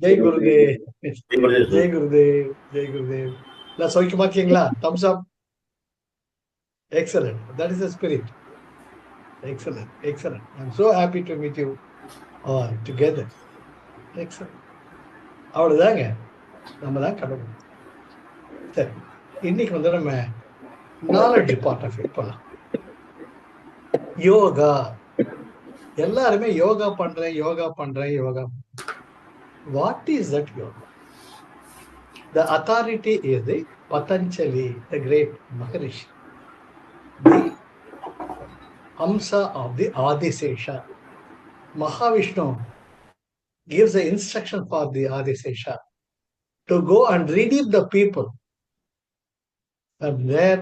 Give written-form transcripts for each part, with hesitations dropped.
ஜெய் குருதேவ். ஜெய் குருதேவ். ஜெய் குருதேவ். எல்லாம் சௌக்கியமா இருக்கீங்களா? Thums up. Excellent. That is the spirit. Excellent, excellent. I am so happy to meet you all together. Excellent. அவ்வளவுதாங்க. நம்ம தான் கடவுள். சரி, இன்னைக்கு வந்து நம்ம நாலெட்ஜ் பார்ட் ஆஃப் இட் பண்ணலாம். யோகா. எல்லாருமே யோகா பண்றேன், யோகா பண்றேன், yoga. What is that yoga? The authority is the Patanjali, the great Maharishi, the Amsa of the Adisesha. Mahavishnu gives the instruction for the Adisesha to go and redeem the people from their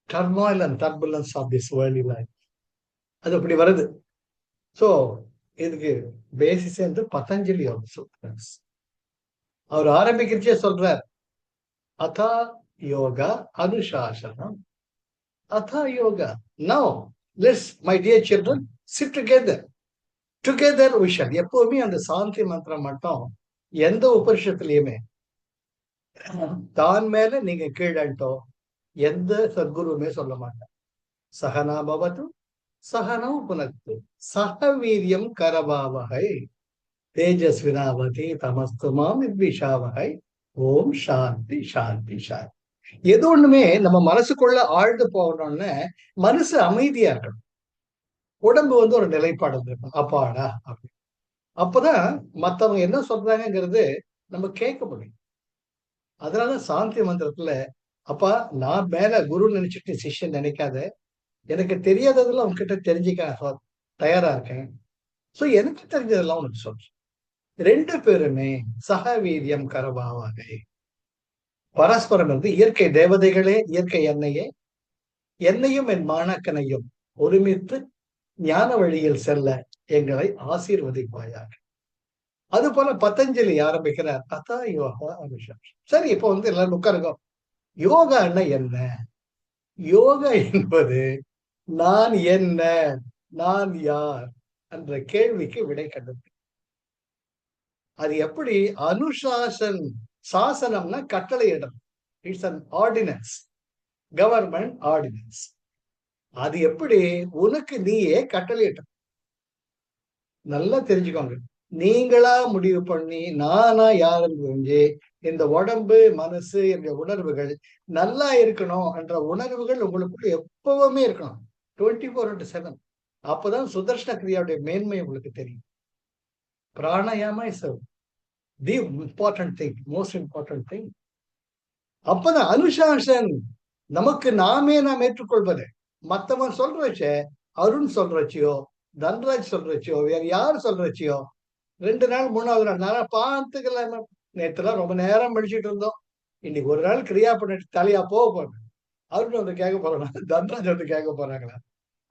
turmoil and turbulence of this worldly life. அது அப்படி வருது. So இதுக்கு basis வந்து பதஞ்சலி சூத்திரஸ். அவர் ஆரம்பிக்கிறச்சே சொல்றார், அதா யோகா அனுசாசனம். அதா yoga. Now let's my dear children chit together. Together we shall. எப்பவுமே அந்த சாந்தி மந்திரம் மட்டும் எந்த உபனிஷத்துலயுமே தான் மேல நீங்க கீழன்ட்டோ எந்த சத்குருவுமே சொல்ல மாட்டார். சகனா பவது சகனோ புனத்து சக வீரியம் கரபாவகை தேஜஸ்வினாவதி தமஸ்து மாம் வித்விஷாவகை. ஓம் சாந்தி சாந்தி சாந்தி. எது ஒண்ணுமே நம்ம மனசுக்குள்ள ஆழ்ந்து போகணும்னு மனசு அமைதியா இருக்கணும். உடம்பு வந்து ஒரு நிலைப்பாடு இருக்கணும். அப்பாடா அப்படி. அப்பதான் மத்தவங்க என்ன சொல்றாங்கிறது நம்ம கேட்க முடியும். அதனால சாந்தி மந்திரத்துல, அப்பா நான் மேல குரு நினைச்சிட்டு சிஷ்யன் நினைக்காத, எனக்கு தெரியாததெல்லாம் உன்கிட்ட தெரிஞ்சுக்க தயாரா இருக்கேன். சோ எனக்கு தெரிஞ்சதெல்லாம் உனக்கு சொல்றேன். ரெண்டு பேருமே சக வீரியம் கரபாவாகை. பரஸ்பரம் வந்து இயற்கை தேவதைகளே, இயற்கை எண்ணெயே, என்னையும் என் மாணக்கனையும் ஒருமித்து ஞான வழியில் செல்ல எங்களை ஆசீர்வதிப்பாயாக. அது போல பதஞ்சலி ஆரம்பிக்கிறார், அதா யோகா அனுஷம். சரி, இப்போ வந்து எல்லாரும் உட்காருங்க. யோகான்னா என்ன? யோகா என்பது நான் என்ன, நான் யார் என்ற கேள்விக்கு விடை கண்டது. அது எப்படி? அனுசாசன். சாசனம்னா கட்டளை இடம். It's an ordinance, government ordinance. அது எப்படி? உனக்கு நீயே கட்டளை இடம். நல்லா தெரிஞ்சுக்கோங்க. நீங்களா முடிவு பண்ணி நானா யாருன்னு தெரிஞ்சு இந்த உடம்பு மனசு என்ற உணர்வுகள் நல்லா இருக்கணும் என்ற உணர்வுகள் உங்களுக்குள்ள எப்பவுமே இருக்கணும். 24/7. அப்பதான் சுதர்ஷன கிரியாவுடைய மேன்மை உங்களுக்கு தெரியும். Pranayama is the important thing, most important thing. அப்பதான் அனுசாசன். நமக்கு நாமே நாம் ஏற்றுக்கொள்வது. மத்தவன் சொல்றச்ச, அருண் சொல்றச்சியோ, தன்ராஜ் சொல்றச்சியோ, வேற யார் சொல்றச்சியோ 2 நாள் 3வது நாள் நான் பார்த்துக்கலாம். நேற்றுலாம் ரொம்ப நேரம் படிச்சுட்டு இருந்தோம். இன்னைக்கு ஒரு நாள் கிரியா பண்ணிட்டு தலையா போக போறேன். அருண் வந்து கேட்க போறாங்க, தன்ராஜ் வந்து கேட்க போறாங்களா?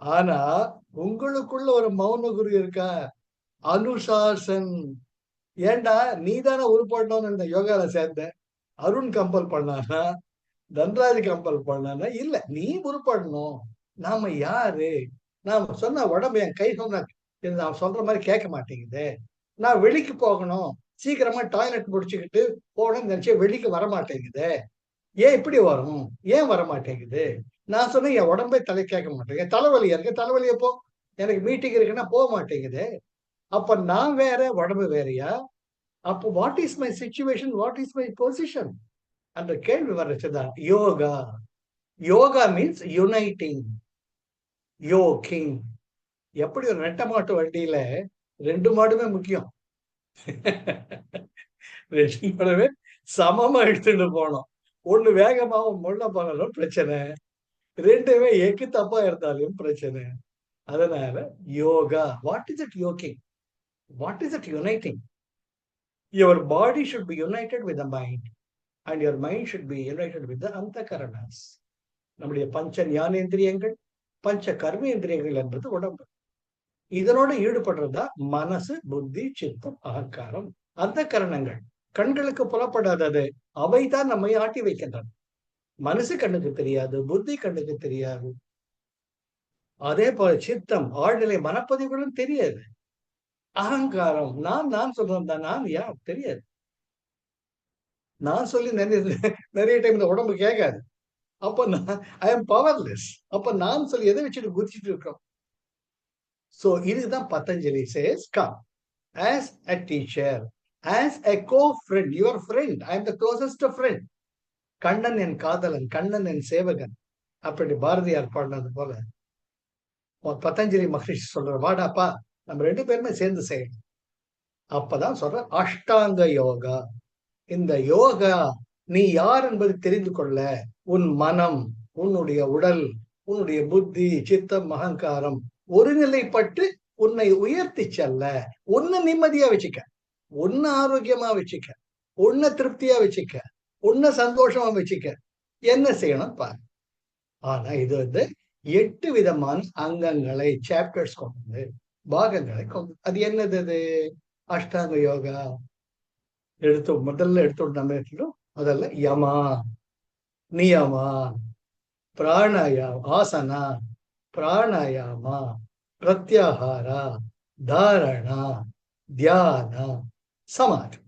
ஆனா உங்களுக்குள்ள ஒரு மௌன குரு இருக்கா, அனுசாசன். ஏண்டா நீ தானே உருப்படணும்னு இந்த யோகால சேர்ந்த. அருண் கம்பல் பண்ணானா, தன்ராஜ் கம்பல் பண்ணானா? இல்ல, நீ உருப்படணும். நாம யாரு? நாம சொன்ன உடம்பு என் கை சொன்ன நான் சொல்ற மாதிரி கேட்க மாட்டேங்குது. நான் வெளிக்கு போகணும், சீக்கிரமா டாய்லெட் முடிச்சுக்கிட்டு போகணும்னு நினைச்சா வெளிக்கு வர மாட்டேங்குது. ஏன் இப்படி வரும்? ஏன் வர மாட்டேங்குது? நான் சொன்னேன் என் உடம்பே தலை கேட்க மாட்டேங்குது. தலைவலியா இருக்கு, தலைவலியா போ. எனக்கு மீட்டிங் இருக்குன்னா போக மாட்டேங்குது. அப்ப நான் வேற, உடம்பு வேறையா? அப்போ what is my situation, what is my position அந்த கேள்வி வர்றதுதான் yoga. Yoga means uniting, yoking. எப்படி ஒரு ரெட்டை மாட்டு வண்டியில 2 மாடுமே முக்கியம். 2 மாடுமே சமமா எடுத்துட்டு போனோம். ஒண்ணு வேகமாவும் முள்ள போனாலும் பிரச்சனை, 2மே எக்கு தப்பா இருந்தாலும் பிரச்சனை. அதனால yoga. What is it yoking? What is it uniting? Your body should be united with the mind and your mind should be united with the அந்தகரணாஸ். நம்முடைய பஞ்ச ஞானேந்திரியங்கள், பஞ்ச கர்மேந்திரியங்கள் என்பது உடம்பு. இதனோட ஈடுபடுறதா மனசு, புத்தி, சித்தம், அகங்காரம். அந்த கரணங்கள் கண்களுக்கு புலப்படாதது, அவைதான் நம்மை ஆட்டி வைக்கின்றன. மனசு கண்ணுக்கு தெரியாது, புத்தி கண்ணுக்கு தெரியாது. அதே போல சித்தம், ஆழ்நிலை மனப்பதிவுகளும் தெரியாது. அகங்காரம். நான் சொல்றேன் தான். நான் யார் தெரியாது. நான் சொல்லி நிறைய டைம் இந்த உடம்பு கேட்காது. அப்ப நான் ஐ எம் பவர்லெஸ். அப்ப நான் சொல்லி எதை வச்சுட்டு குதிச்சுட்டு இருக்கோம்? சோ இதுதான் Patanjali says come as a teacher, as a co-friend, your friend. I am the closest friend. Kannan என் காதலன், கண்ணன் என் சேவகன். அப்படி பாரதியார் பாடினது போல பதஞ்சலி மகரிஷி சொல்ற, வாடாப்பா நம்ம 2 பேருமே சேர்ந்து செய்யணும். அப்பதான் சொல்ற அஷ்டாங்க யோகா. இந்த யோகா நீ யார் என்பது தெரிந்து கொள்ள உன் மனம், உன்னுடைய உடல், உன்னுடைய புத்தி, சித்தம், அகங்காரம் ஒருநிலைப்பட்டு உன்னை உயர்த்தி செல்ல, உன்னை நிம்மதியா வச்சுக்க, உன்னை ஆரோக்கியமா வச்சுக்க, உன்னை திருப்தியா வச்சுக்க, உன்னை சந்தோஷமா வச்சுக்க என்ன செய்யணும் பாரு. ஆனா இது 8 விதமான அங்கங்களை, சாப்டர்ஸ் கொண்டது, பாகங்களை கொண்டது. அது என்னது? அது அஷ்டாங்க யோகா. முதல்ல நம்ம எடுத்துட்டோம். முதல்ல யமா, நியமா, பிராணாயாம, ஆசனா, பிராணாயாமா, பிரத்யாகாரா, தாரணா, தியானா, சமாதி.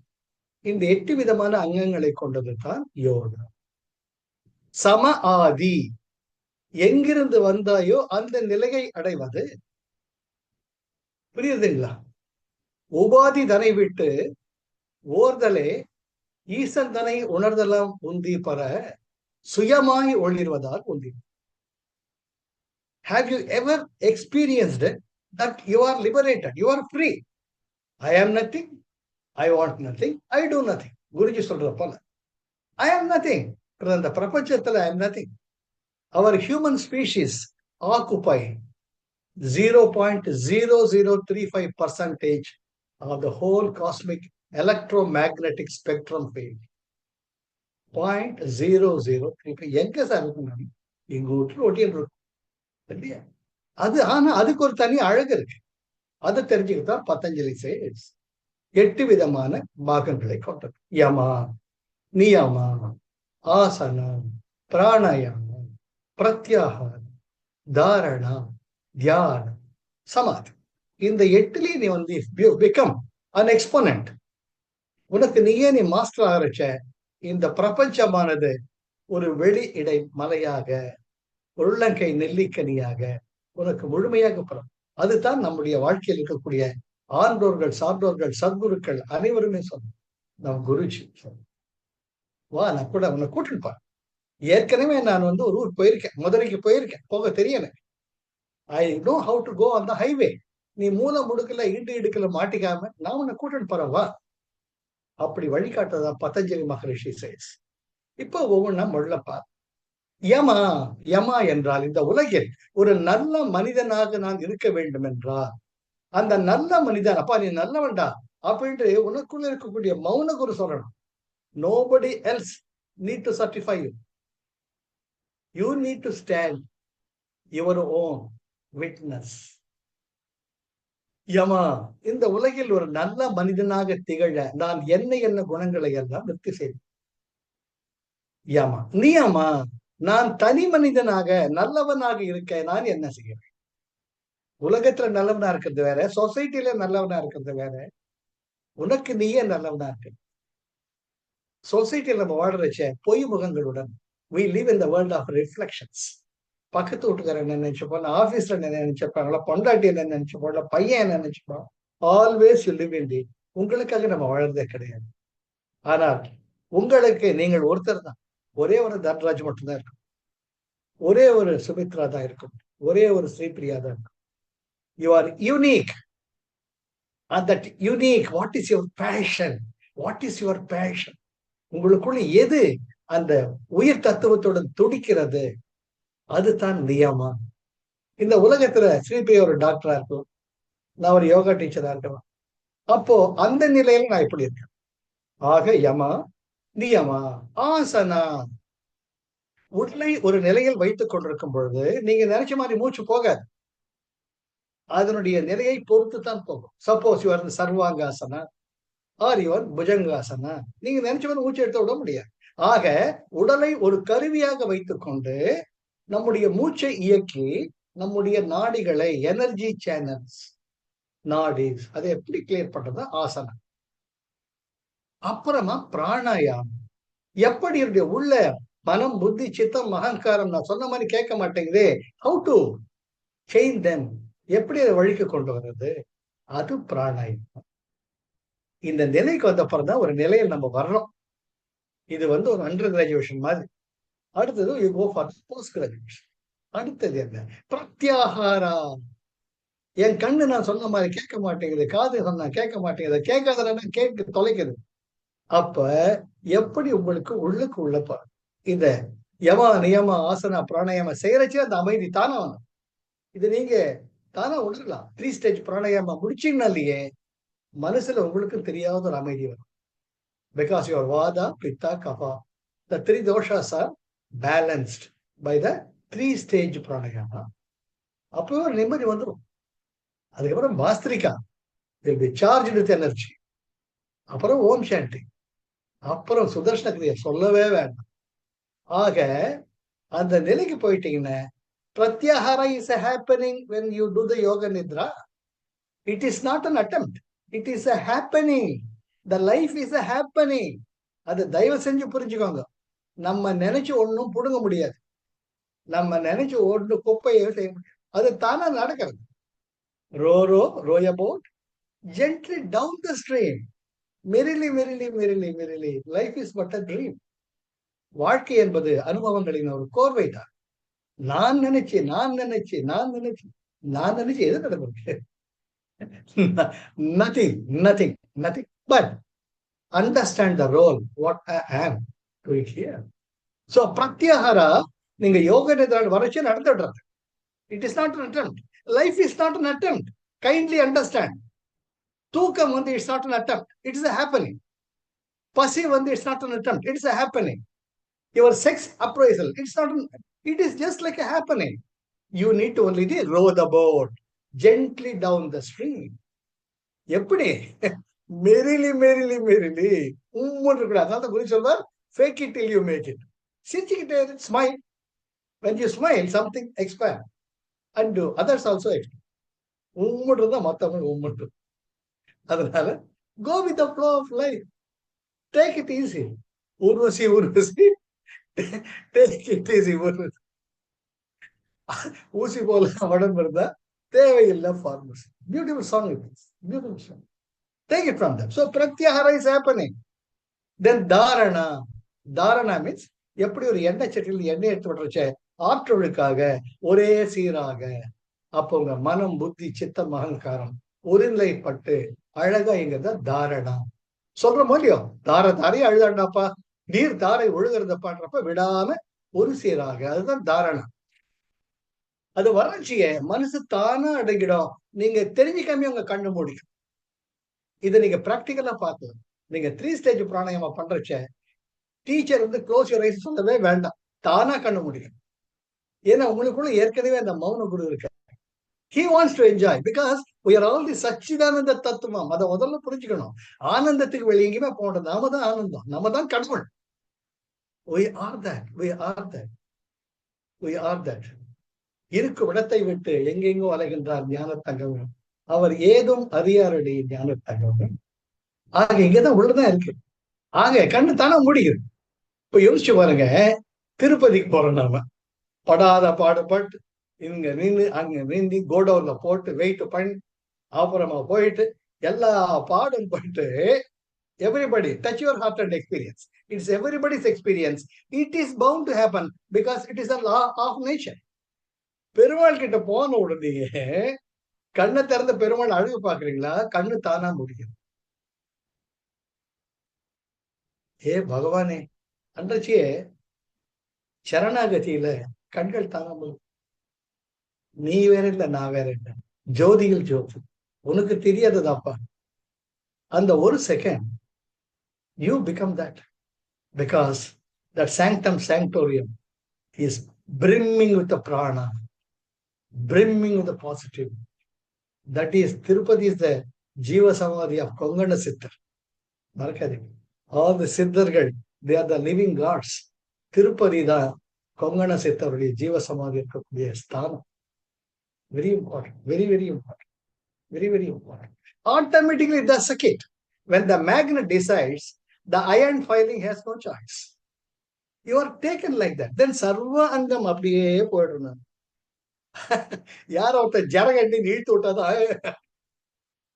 இந்த 8 விதமான அங்கங்களை கொண்டது தான் யோகா. சம ஆதி, எங்கிருந்து வந்தாயோ அந்த நிலையை அடைவது. புரியுதுங்களா? உபாதி தனை விட்டு ஓர்தலே ஈசன் தனை உணர்தலாம் உந்தி பெற சுயமாய் ஒளிர்வதால் உந்தி. Have you ever experienced that you are liberated, you are free? I am nothing, I want nothing, I do nothing. Guruji சொல்ற போல I am nothing. இந்த பிரபஞ்சத்துல I am nothing. Our human species occupy 0.0035% of the whole cosmic electromagnetic spectrum field. 0.0035. எங்க sir இருக்கு? எங்க வீட்டுல ஒட்டின்னு இருக்கும் இல்லையா? அது ஆனா அதுக்கு ஒரு தனி அழகு இருக்கு. அதை தெரிஞ்சுக்கிட்டா பதஞ்சலி சேஸ் 8 விதமான பாகங்களை கொண்டது. யமா, நியமா, ஆசனம், பிராணாயாமம், பிரத்யாகாரம், தாரணா, தியானம், சமாதி. இந்த 8லயே நீ பிகம் அன் எக்ஸ்போனன்ட். உனக்கு நீ மாஸ்டர் ஆரம்பிச்ச இந்த பிரபஞ்சமானது ஒரு வெளி இடை மலையாக, உள்ளங்கை நெல்லிக்கனியாக உனக்கு முழுமையாக பெறும். அதுதான் நம்முடைய வாழ்க்கையில் இருக்கக்கூடிய ஆன்றோர்கள், சான்றோர்கள், சத்குருக்கள் அனைவருமே சொன்னோம். நம் குருஜி சொன்னோம், வா நான் கூட உன்னை கூட்டிருப்பான். ஏற்கனவே நான் ஒரு ஊர் போயிருக்கேன், மதுரைக்கு போயிருக்கேன், போக தெரியல. I know how to go on the highway. நீ மூல முடுக்கல இடுக்கல மாட்டிக்காம நான் உன்னை கூட்டிட்டு போறேன், வா. அப்படி வழிகாட்டுறதான் பதஞ்சலி மகரிஷி சேஸ். இப்போ ஒவ்வொன்றா முள்ளப்பா. யமா, யமா என்றால் இந்த உலகில் ஒரு நல்ல மனிதனாக நான் இருக்க வேண்டும் என்றால், அந்த நல்ல மனிதன், அப்பா நீ நல்லவன்டா அப்படின்ட்டு உனக்குள்ள இருக்கக்கூடிய மௌன குரு சொல்லணும். Nobody else need to certify you. You need to stand your own witness. யமா, இந்த உலகில் ஒரு நல்ல மனிதனாக திகழ நான் என்ன குணங்களை எல்லாம் நிறுத்தி செய்தேன். யமா. நியமா, நான் தனி மனிதனாக நல்லவனாக இருக்க நான் என்ன செய்கிறேன்? உலகத்துல நல்லவனா இருக்கிறது வேற, சொசைட்டில நல்லவனா இருக்கிறது வேற. உனக்கு நீயே நல்லவனா இருக்கு. சொசைட்டில நம்ம வாழ்றச்ச பொய் முகங்களுடன் we live in the world of reflections. பக்கத்து வீட்டுக்காரன் என்ன நினைச்சுப்போம், ஆபீஸ்ல என்ன நினைச்சுப்பாங்களா, பொண்டாட்டி என்ன நினைச்சுப்போம், பையன் என்ன நினைச்சுப்போம். ஆல்வேஸ் யூ லிவ் இன் தி. உங்களுக்காக நம்ம வாழ்றதே கிடையாது. ஆனால் உங்களுக்கு நீங்கள் ஒருத்தர் தான். ஒரே ஒரு தன்ராஜ் மட்டும்தான் இருக்கும், ஒரே ஒரு சுமித்ரா தான் இருக்கும், ஒரே ஒரு ஸ்ரீபிரியா தான் இருக்கும். You are unique. And that unique, what is your passion? What is your passion? உங்களுக்குள்ள எது அந்த உயிர் தத்துவத்துடன் துடிக்கிறது? அதுதான் நியமா. இந்த உலகத்துல ஸ்ரீபிரியா ஒரு டாக்டரா இருக்கும், நான் ஒரு யோகா டீச்சரா இருக்கலாம். அப்போ அந்த நிலையில நான் எப்படி இருக்கேன்? ஆக யமா, நியமா, ஆசனா. உடலை ஒரு நிலையில் வைத்துக் கொண்டிருக்கும் பொழுது நீங்க நினைச்ச மாதிரி மூச்சு போகாது. அதனுடைய நிலையை பொறுத்து தான் போகும். Suppose your sarvangasana or your bhujangasana, நீங்க நினைச்ச மாதிரி மூச்சு எடுத்து விட முடியாது. ஆக உடலை ஒரு கருவியாக வைத்துக்கொண்டு நம்முடைய மூச்சை இயக்கி நம்முடைய நாடிகளை, எனர்ஜி சேனல்ஸ், நாடிஸ். அதை எப்படி கிளியர் பண்றது? ஆசனம். அப்புறமா பிராணாயாமம். எப்படி இருக்கு உள்ள மனம், புத்தி, சித்தம், அகங்காரம் நான் சொன்ன மாதிரி கேட்க மாட்டேங்குது. How to change them? எப்படி அதை வழிக்கு கொண்டு வர்றது? அது பிராணாயாமம். இந்த நிலைக்கு வந்த அப்புறம் ஒரு நிலையில் நம்ம வர்றோம். இது ஒரு அண்டர் கிராஜுவேஷன் மாதிரி. அடுத்தது you go for post graduation. அடுத்தது என்ன? பிரத்யாகாரா. என் கண்ணு நான் சொன்ன மாதிரி கேட்க மாட்டேங்குது, காது சொன்னா கேட்க மாட்டேங்குது, கேட்காதனா கேட்க தொலைக்குது. அப்ப எப்படி உங்களுக்கு உள்ளுக்கு உள்ள இந்த யமா நியம ஆசனா பிராணாயாம செய்யறச்சு அந்த அமைதி தானே வரும். இது நீங்க தானே உணரலாம். 3 ஸ்டேஜ் பிராணாயாமம் முடிச்சீங்கன்னாலேயே மனசுல உங்களுக்கு தெரியாத ஒரு அமைதி வரும். Because your vata pitta kapha the 3 doshas are balanced by the 3 stage pranayama. அப்போ ஒரு நிம்மதி வந்துடும். அதுக்கப்புறம் bhastrika will be charge with energy. அப்புறம் ஓம் சாந்தி. அப்புறம் சுதர்ஷன கிரியை சொல்லவே வேண்டாம். ஆக அந்த நிலைக்கு போயிட்டீங்கன்னா pratyahara is happening when you do the yoga nidra. It is not an attempt. It is a happening. The life is a happening. அது தயவு செஞ்சு புரிஞ்சுக்கோங்க. நம்ம நினைச்சு ஒண்ணும் புடுங்க முடியாது. நம்ம நினைச்சு ஒண்ணு குப்பையை செய்ய முடியாது. அது தானா நடக்கிறது. row a boat gently down the stream. merrily merrily merrily merrily. Life is but a dream. வாழ்க்கை என்பது அனுபவங்களின் ஒரு கோர்வை தான். நான் நினைச்சு எது நடக்கும்? nothing. But understand the role what I am doing here. So pratyahara நீங்க யோக நிதிரால் வரைச்சு நடந்துடுறது. It is not an attempt. Life is not an attempt. Kindly understand. தூக்கம் it's not an attempt. It is a happening. பசி it's not an attempt. It is a happening. Your sex appraisal, it is just like a happening. You need to only row the boat gently down the stream. எப்படி? merrily இருக்கக்கூடாது. அதான் குரு சொல்வார், fake it till you make it. சிரிச்சுக்கிட்டே smile. When you smile, something expand and do others also expand. உம்முன்றதா மத்தவங்க உம்முன்று. அதனால go with the flow of life. Take it easy. Urvashi take it easy. ஊசி போல உடம்பு இருந்தா தேவையில்லை pharmacy. Beautiful song it is. Beautiful song. Take it from them. So pratyahara is happening. Then dharana means எப்படி ஒரு எண்ணெய் சட்டியில் எண்ணெய் எடுத்து விட்டுருச்ச ஆற்றலுக்காக ஒரே சீராக. அப்போ உங்க மனம், புத்தி, சித்தம், அகங்காரம் ஒருநிலைப்பட்டு அழகா இங்க தாரணா சொல்றோமோ இல்லையோ. தாரையா அழுதாண்டாப்பா, நீர் தாரை ஒழுகிறதப்பான்றப்ப விடாம ஒரு சீராக, அதுதான் தாரணா. அது வறட்சிய மனசு தானா அடங்கிடும். நீங்க தெரிஞ்சுக்காம உங்க கண்ணு மூடிக்கும். இதை நீங்க பிராக்டிக்கலா பார்க்கலாம். நீங்க 3 ஸ்டேஜ் பிராணாயாமா பண்றச்ச டீச்சர் க்ளோஸ் யுவர் ஐஸ் சொல்லவே வேண்டாம், தானா கண்ணு முடியும். ஏன்னா உங்களுக்குள்ள ஏற்கனவே அந்த மௌன குரு இருக்கு. He wants to enjoy because we are all the சச்சிதானந்த தத்துவம். அதை முதல்ல புரிஞ்சுக்கணும். ஆனந்தத்துக்கு வெளியே எங்கேயுமே போனது. நாம தான் ஆனந்தம், நம்ம தான் கடவுள். We are that. இருக்கும் இடத்தை விட்டு எங்கெங்கோ அலைகின்றார் ஞான தங்கம். அவர் ஏதும் அறியாரடி ஞான தங்கம். ஆக இங்கதான் உள்ளதான் இருக்கு. ஆக கண்ணு தானே மூடிக்குது. இப்ப யோசிச்சு பாருங்க, திருப்பதிக்கு போறோம் நாம, படாத பாடுபட்டு இங்க நின்று அங்க நீந்தி கோடவுன்ல போட்டு வெயிட் பண்ணி அப்புறமா போயிட்டு எல்லா பாடும் போயிட்டு everybody touch your heart and experience. It's everybody's experience. It is bound to happen because it is a law of nature. Perumal கிட்ட போன உடனே கண்ணை திறந்த பெருமாள் அழகு பாக்குறீங்களா? கண்ணு தானா முடியும். ஏ பகவானே அன்றச்சியே சரணாகதியில கண்கள் தானா முடியும். நீ வேற இல்ல, நான் வேற இல்ல, ஜோதியில் ஜோதி, உனக்கு தெரியாததாப்பா. அந்த ஒரு second you become that, because that sanctum sanctorium is brimming with the prana, brimming with the positive. That is, Tirupati is the Jiva Samadhi of Kongana Siddhar. All the Siddhargal, they are the living gods. Tirupati da Kongana Siddhar Jiva Samadhi இருக்கக்கூடிய ஸ்தானம். Very important, very important. Very, very important. Automatically the circuit. When the magnet decides, the iron filing has no choice. You are taken like that. Then sarva angam அப்படியே போயிடணும். யாரோ ஒருத்தர் ஜரகண்டி இழுத்து விட்டாதான்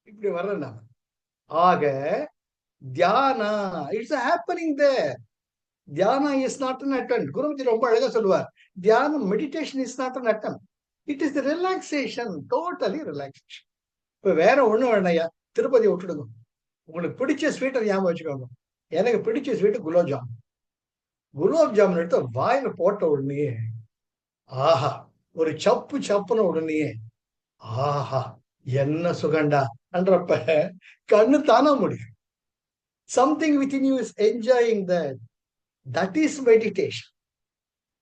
இப்படி வர்றேன் நான். ஆக dhyana it's happening there. Dhyana is not an attempt. Guruji ரொம்ப அழகா சொல்லுவார், தியானம் meditation is not an attempt, it is the relaxation, totally relaxation. இப்ப வேற ஒண்ணும் வேணையா, திருப்பதி விட்டுடுங்க. உங்களுக்கு பிடிச்ச ஸ்வீட்டை ஞாபகம் வச்சுக்கோங்க. எனக்கு பிடிச்ச ஸ்வீட்டு குலாப் ஜாமுன். குலாப் ஜாமுன் எடுத்து வாயில போட்ட உடனே ஆஹா, ஒரு சப்பு சப்புன உடனே ஆஹா என்ன சுகண்டா என்றப்ப கண்ணு தானா முடியும். Something within you is enjoying that. That is meditation.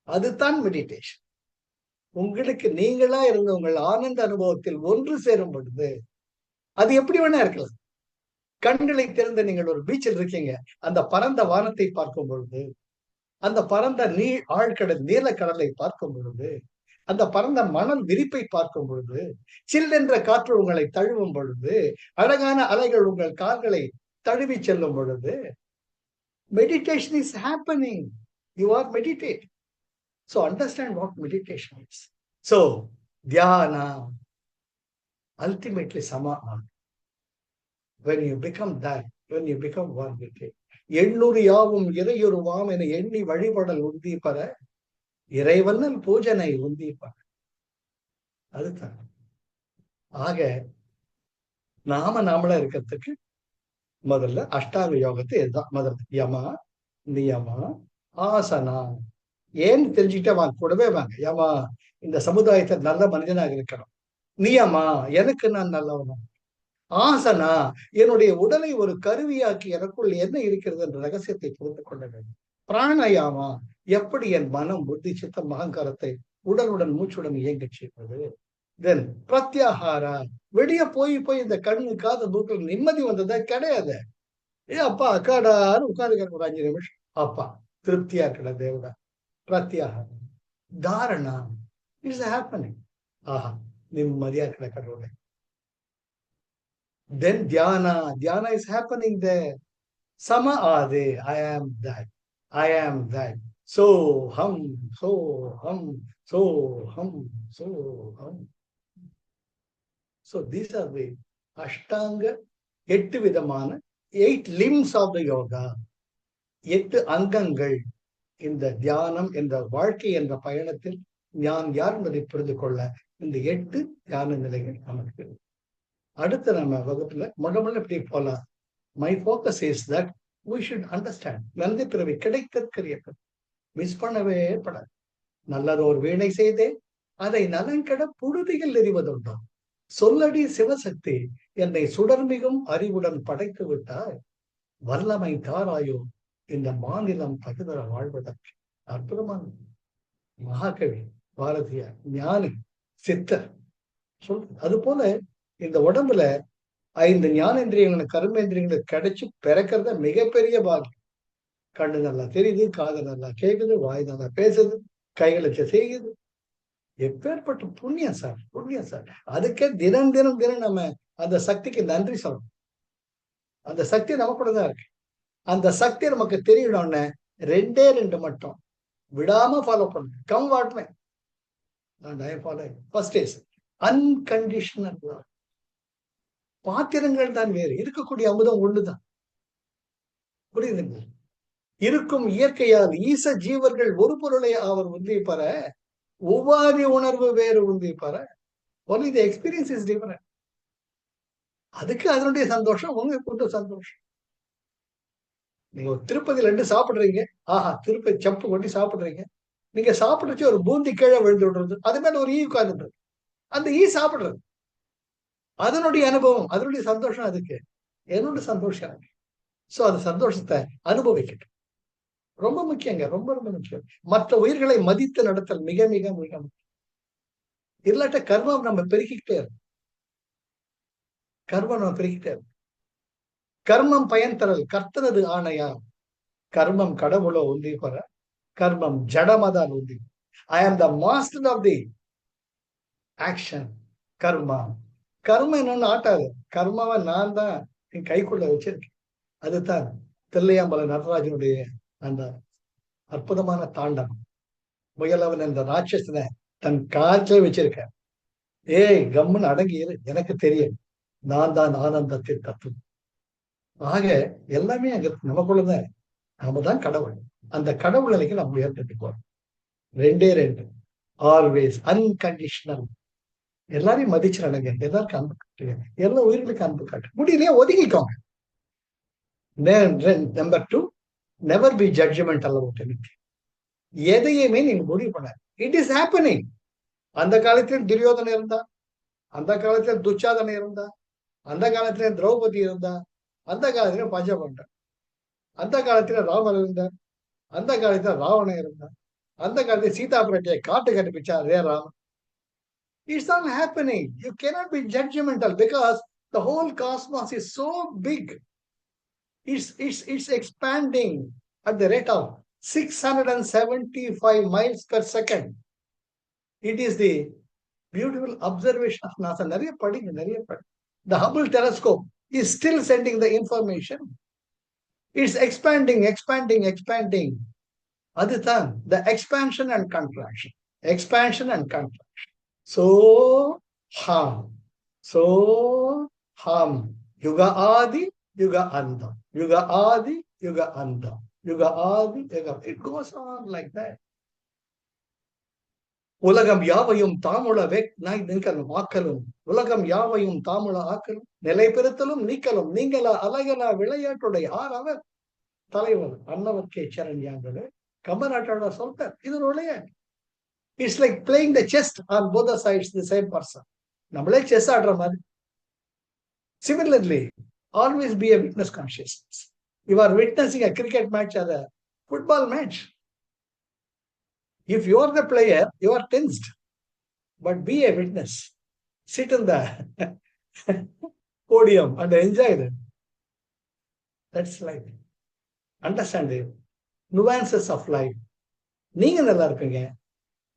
அதுதான் மெடிடேஷன். உங்களுக்கு நீங்களா இருந்த உங்கள் ஆனந்த அனுபவத்தில் ஒன்று சேரும் பொழுது அது எப்படி வேணா இருக்கலாம். கண்களை திறந்த நீங்கள் ஒரு பீச்சில் இருக்கீங்க, அந்த பரந்த வானத்தை பார்க்கும் பொழுது, அந்த பரந்த ஆழ்கடல் நீலக்கடலை பார்க்கும் பொழுது, அந்த பரந்த மணல் விரிப்பை பார்க்கும் பொழுது, சில் என்ற காற்று உங்களை தழுவும் பொழுது, அழகான அலைகள் உங்கள் கால்களை தழுவி செல்லும் பொழுது, meditation is happening. You are meditating. So understand what meditation is. So dhyana, ultimately samadhi. When you become that, when you become one with it, எண்ணூறு யாவும் இறையுருவாம் என எண்ணி வழிபடல் உந்தி பெற இறைவன்னல் பூஜனை உந்தி பெற. அதுதான். ஆக நாமளா இருக்கிறதுக்கு முதல்ல அஷ்டாங்க யோகத்தை இதுதான் முதல்ல. யமா, நியமா, ஆசனா. ஏன்னு தெரிஞ்சுக்கிட்டே வாங்க, கூடவே வாங்க. யமா, இந்த சமுதாயத்தில் நல்ல மனிதனாக இருக்கிறோம். நியமா, எனக்கு நான் நல்லவனும். ஆசனா, என்னுடைய உடலை ஒரு கருவியாக்கி எனக்குள் என்ன இருக்கிறது என்ற ரகசியத்தை புரிந்து கொள்ள வேண்டும். பிராணயாமா, எப்படி என் மனம், புத்தி, சித்தம், அகங்காரத்தை உடலுடன் மூச்சுடன் இயங்க செய்வது. தென் பிரத்யாகாரா, வெளியே போய் இந்த கண்ணு காது மூக்கில் நிம்மதி வந்ததா கிடையாது. அப்பா அக்காடான்னு உட்கார்ந்து ஒரு 5 நிமிஷம் அப்பா திருப்தியா இருக்கல தேவடா. பிரத்யாகாரம். Dharana, it's happening. ஆஹா, நிம்மதியா இருக்கல கடவுளை. Then dhyana is happening there. Samadhi, I am that. I am that. So hum. So these are the Ashtanga, 8 விதமான 8 limbs of the yoga. 8 அங்கங்கள் இந்த தியானம் என்ற வாழ்க்கை என்ற பயணத்தில் நான் யார் என்பதை புரிந்து கொள்ள இந்த 8 தியான நிலைகள் நமக்கு. அடுத்த நம்ம வகுப்புல முதல்ல இப்படி போலாம். My focus is that we should understand. Nandi பிறவி கிடைக்கற்கரியது மிஸ் பண்ணவே படாது. நல்லதோர் வீணை செய்தே அதை நலங்கட புழுதியில் எறிவதுண்டோ. சொல்லடி சிவசக்தி என்னை சுடர்மிகும் அறிவுடன் படைத்து விட்டாய். வல்லமை தாராயோ இந்த மாநிலம் தகுதர வாழ்வதற்கு. அற்புதமான மகாகவி பாரதியார், ஞானி, சித்தர் சொல்றது. அது போல இந்த உடம்புல 5 ஞானேந்திரியங்களை, கர்மேந்திரியங்களை கிடைச்சு பிறக்கிறத மிகப்பெரிய பாக்கியம். கண்ணு நல்லா தெரியுது, காது நல்லா கேக்குது, வாய் நல்லா பேசுது, கைகளை செய்யுது. எப்பேற்பட்ட புண்ணியம் சார், புண்ணியம் சார். அதுக்கே தினம் நம்ம அந்த சக்திக்கு நன்றி சொல்லணும். அந்த சக்தி நமக்குள்ள தான் இருக்கு. அந்த சக்தி நமக்கு தெரியணும்னு 2 மட்டும் விடாம ஃபாலோ பண்ணு. Come what may follow. First is unconditional love. பாத்திரங்கள் தான் வேறு, இருக்கக்கூடிய அமுதம் ஒண்ணுதான். புரியுதுங்க? இருக்கும் இயற்கையால் ஈச ஜீவர்கள் ஒரு பொருளை அவர் உந்தி பெற, ஒவ்வாதி உணர்வு வேறு உந்தி பெற. Only the experience is different. அதுக்கு அதனுடைய சந்தோஷம், உங்களுக்கு சந்தோஷம். நீங்க திருப்பதி லட்டு சாப்பிடுறீங்க, ஆஹா திருப்பதி சப்பு கொட்டி சாப்பிடுறீங்க. நீங்க சாப்பிடுச்சு ஒரு பூந்தி கீழே விழுந்து விடுறது, அது மேல ஒரு ஈ உட்கார்ந்துட்டு, அந்த ஈ சாப்பிடுறது, அதனுடைய அனுபவம், அதனுடைய சந்தோஷம். அதுக்கு என்னோட சந்தோஷம். சோ அந்த சந்தோஷத்தை அனுபவிக்கட்டும். ரொம்ப முக்கியங்க, ரொம்ப முக்கியம். மற்ற உயிர்களை மதித்து நடத்தல் மிக மிக மிக முக்கியம். இல்லாட்ட கர்மம் நம்ம பெருக்கிக்கிட்டே இருக்கும். கர்மம் நம்ம பெருக்கிட்டே இருக்கும். கர்மம் பயன் தரல் கர்த்தனது ஆணையா. கர்மம் கடவுளோ உந்தி பெற, கர்மம் ஜடமதான் உந்தி. I am the master of the action, karma. கர்மம் என்னன்னு ஆட்டாது. கர்மாவை நான் தான் என் கைக்குள்ள வச்சிருக்கேன். அதுதான் தில்லையாம்பல நடராஜனுடைய அந்த அற்புதமான தாண்டவம். முயலவன் என்ற ராட்சசனை தன் காற்றில் வச்சிருக்க. ஏய் கம்முன்னு அடங்கி இரு, எனக்கு தெரியும், நான் தான் ஆனந்தத்தின் தத்துவம். ஆக எல்லாமே அங்க நமக்குள்ளதான். நாம தான் கடவுள். அந்த கடவுள் நிலைக்கு நம்ம உயர்த்திட்டு போறோம். ரெண்டே ரெண்டு, ஆல்வேஸ் அன்கண்டிஷனல். எல்லாரையும் மதிச்சிடணுங்க, எல்லாருக்கும் அன்பு காட்டுங்க, எல்லா உயிர்களுக்கும் அன்பு காட்டு. முடியலையே ஒதுக்கிக்கோங்க. Number 2, never be judgmental about anything. எதையுமே நீங்க முடிவு பண்ண. It is happening. அந்த காலத்தில் துரியோதனை இருந்தா, அந்த காலத்தில் துச்சாதனை இருந்தா, அந்த காலத்துல திரௌபதி இருந்தா, அந்த காலத்துல பஞ்சபண்டன், அந்த காலத்துல ராமர் இருந்தார், அந்த காலத்துல ராவணன் இருந்தார், அந்த காலத்துல சீதா பிராட்டியை காட்டு கண்டுபிடிச்சார் ரே Raman. It's all happening. You cannot be judgmental because the whole cosmos is so big. It's expanding at the rate of 675 miles per second. It is the beautiful observation of NASA. நிறைய படிங்க, நிறைய படி. The Hubble telescope is still sending the information. It's expanding, expanding, expanding. அதுதான் the expansion and contraction. Expansion and contraction. So hum. So hum. Yuga Adi, Yuga Anta. Yuga Adi, Yuga Anta. Yuga Adi, Yuga. It goes on like that. உலகம் யாவையும் தாமுள ஆக்கலும், உலகம் யாவையும் தாமுள ஆக்கலும், நிலை பெறுத்தலும் நீக்கலும், நீங்களா அழகலா விளையாட்டுடைய அவர் தலைவர் அன்னவர்க்கே சரண்யாங்களே கம்பராட்டோட சொல்றார். இது ஒரு விளையாட்டு. It's like playing the chess on both the sides the same person. நம்மளே செஸ் ஆடுற மாதிரி. Similarly, always be a witness consciousness. You are witnessing a cricket match or a football match. If you are the player, you are tensed. But be a witness. Sit in the podium and enjoy that. That's life. Understand the nuances of life. நீங்க நல்லா இருப்பீங்க,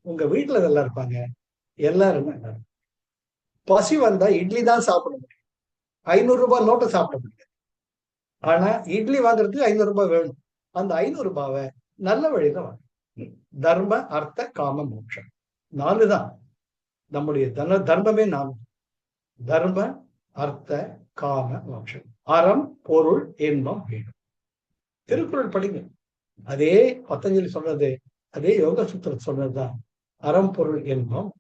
உங்க வீட்டுல நல்லா இருப்பாங்க, எல்லாரும் நல்லா இருப்பாங்க. பசி வந்தா இட்லி தான் சாப்பிட முடியும், 500 ரூபாய் நோட்டை சாப்பிட முடியாது. ஆனா இட்லி வாங்குறதுக்கு 500 ரூபாய் வேணும். அந்த 500 ரூபாவை நல்ல வழியில வாங்க. தர்ம அர்த்த காம மோட்சம் 4 தான் நம்முடைய தர்மமே. 4: தர்ம அர்த்த காம மோட்சம். அறம் பொருள் இன்பம் வீடு. திருக்குறள் படிங்க. அதே பத்தஞ்சலி சொன்னது, அதே யோக சூத்திரம் சொன்னதுதான். அறம் பொருள் இன்பம்.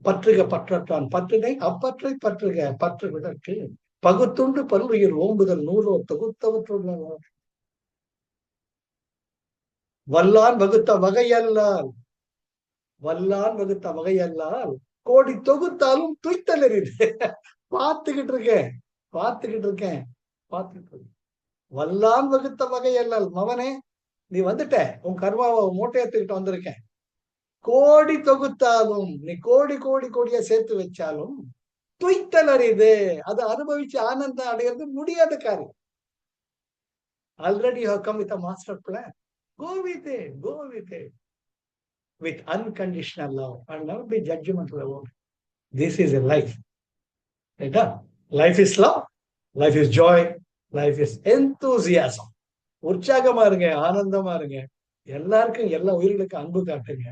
பற்றுக பற்றற்றான் பற்றினை அப்பற்றை பற்றுக பற்று விடற்கு பகுத்துண்டு பல்லுயிர் ஓம்புதல் நூலோ தொகுத்தவற்றுள்ள வல்லான் வகுத்த வகையல்லால், வல்லான் வகுத்த வகையல்லால் கோடி தொகுத்தாலும் துய்த்தல் எறிது. பார்த்துக்கிட்டு இருக்கேன். வல்லான் வகுத்த வகையல்லால், மவனே நீ வந்துட்ட, உன் கர்மாவை மூட்டையத்துக்கிட்டு வந்திருக்கேன். கோடி தொகுத்தாலும், நீ கோடி கோடி கோடியா சேர்த்து வச்சாலும் துய்த்தல் அறியுது. அதை அனுபவிச்சு ஆனந்தம் அடைகிறது முடியாத காரியம். Already you have come with a master plan. Go with it. Go with it. With unconditional love and never be judgmental about it. This is a life. Right? Life is love. Life is joy. Life is enthusiasm. உற்சாகமா இருங்க, ஆனந்தமா இருங்க. எல்லாருக்கும், எல்லா உயிர்களுக்கும் அன்பு காட்டுங்க.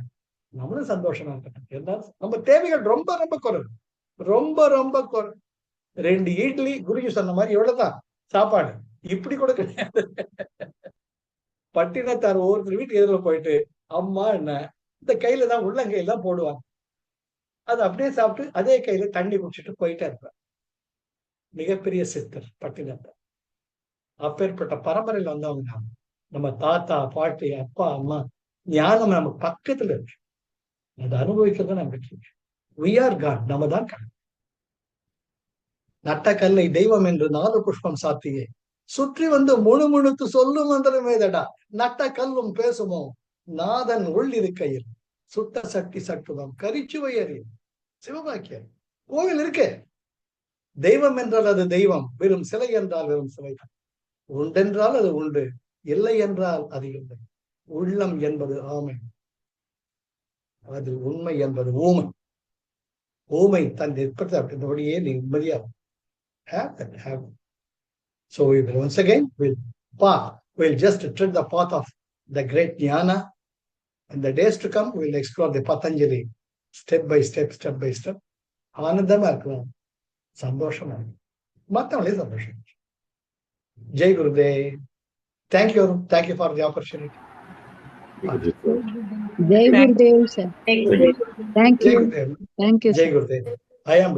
நம்மளும் சந்தோஷமா இருக்கணும். எல்லாரும் நம்ம தேவைகள் ரொம்ப ரொம்ப குறைவு, ரொம்ப ரொம்ப குறைவு. 2 இட்லி குருஜி சொன்ன மாதிரி எவ்வளவுதான் சாப்பாடு. இப்படி கூட கிடையாது. பட்டினத்தார் ஒவ்வொருத்தர் வீட்டு எதிரில் போயிட்டு அம்மா என்ன இந்த கையில தான் உள்ளங்கையில தான் போடுவாங்க. அது அப்படியே சாப்பிட்டு அதே கையில தண்ணி குடிச்சிட்டு போயிட்டே இருப்பார். மிகப்பெரிய சித்தர் பட்டினத்தார். அப்பேற்பட்ட பரம்பரையில் வந்தவங்க நாம. நம்ம தாத்தா பாட்டி அப்பா அம்மா ஞானம் நம்ம பக்கத்துல இருக்கு. அதை அனுபவிக்கிறத நமக்கு. We are God. நம்ம தான் கடவுள். நட்ட கல்லை தெய்வம் என்று 4 புஷ்பம் சாத்தியே சுற்றி வந்து முணுமுணுத்து சொல்லும் மந்திரமேதடா. நட்ட கல்லும் பேசுமோ நாதன் உள்ளிருக்கையில் சுட்ட சக்தி சட்டுவம் கரிச்சுவை அறியும். சிவபாக்கியம். கோவில் இருக்கு. தெய்வம் என்றால் அது தெய்வம், வெறும் சிலை என்றால் வெறும் சிலைதான். உண்டென்றால் அது உண்டு, இல்லை என்றால் அது இல்லை. உள்ளம் என்பது ஆமை, அது உண்மை என்பது ஊமை. ஊமை தன் நிற்பதை அப்படியே நிம்மதியாகும். Have that, have. So we will once again we'll just tread the path of the great jnana. In the days to come, we'll explore the Patanjali step by step. ஆனந்தமா இருக்கலாம், சந்தோஷமா இருக்கும், மற்றவங்களே சந்தோஷம். Jai Gurudev. Thank you for the opportunity. Jai Gurudev, sir. Thank you. Jai Gurudev. I am